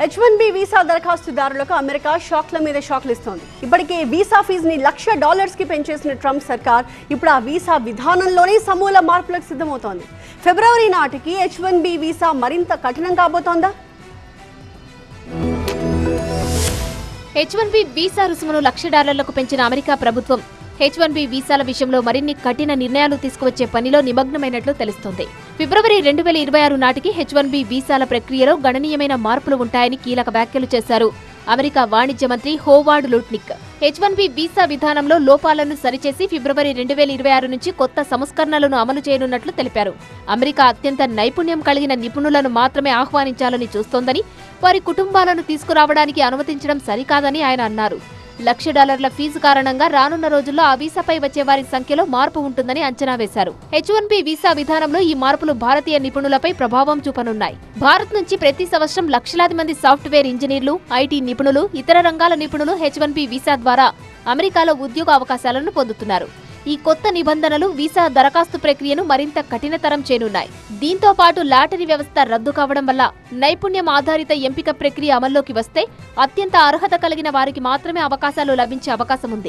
H1B visa దరఖాస్తుదారులకు America షాక్ల మీద షాక్లు ఇస్తోంది. ఇప్పటికే వీసా ఫీజుని $1,00,000కి పెంచేసిన ట్రంప్ సర్కార్ ఇప్పుడు ఆ వీసా విధానంలోనే సమూల మార్పులకు సిద్ధమవుతోంది. ఫిబ్రవరి నాటికి H1B వీసా మరింత కఠినం కాబోతోందా? H1B వీసా రుసుమును $1,00,000లకు పెంచిన అమెరికా ప్రభుత్వం H1B వీసాల విషయంలో మరిన్ని కఠిన నిర్ణయాలు తీసుకువచ్చే పనిలో నిమగ్నమైనట్లు తెలుస్తోంది. ఫిబ్రవరి 2026 నాటికి H1B వీసాల ప్రక్రియలో గణనీయమైన మార్పులు ఉంటాయని కీలక వ్యాఖ్యలు చేశారు అమెరికా వాణిజ్య మంత్రి హోవార్డ్ లుట్నిక్. H1B వీసా విధానంలో లోపాలను సరిచేసి ఫిబ్రవరి 2026 నుంచి కొత్త సంస్కరణలను అమలు చేయనున్నట్లు తెలిపారు. అమెరికా అత్యంత నైపుణ్యం కలిగిన నిపుణులను మాత్రమే ఆహ్వానించాలని చూస్తోందని, వారి కుటుంబాలను తీసుకురావడానికి అనుమతించడం సరికాదని ఆయన అన్నారు. $1,00,000 ఫీజు కారణంగా రానున్న రోజుల్లో ఆ వీసాపై వచ్చే వారి సంఖ్యలో మార్పు ఉంటుందని అంచనా వేశారు. H1B వీసా విధానంలో ఈ మార్పులు భారతీయ నిపుణులపై ప్రభావం చూపనున్నాయి. భారత్ నుంచి ప్రతి సంవత్సరం లక్షలాది మంది సాఫ్ట్వేర్ ఇంజనీర్లు, ఐటీ నిపుణులు, ఇతర రంగాల నిపుణులు H1B వీసా ద్వారా అమెరికాలో ఉద్యోగ అవకాశాలను పొందుతున్నారు. ఈ కొత్త నిబంధనలు వీసా దరఖాస్తు ప్రక్రియను మరింత కఠినతరం చేయనున్నాయి. దీంతో పాటు లాటరీ వ్యవస్థ రద్దు కావడం వల్ల నైపుణ్యం ఆధారిత ఎంపిక ప్రక్రియ అమల్లోకి వస్తే అత్యంత అర్హత కలిగిన వారికి మాత్రమే అవకాశాలు లభించే అవకాశం ఉంది.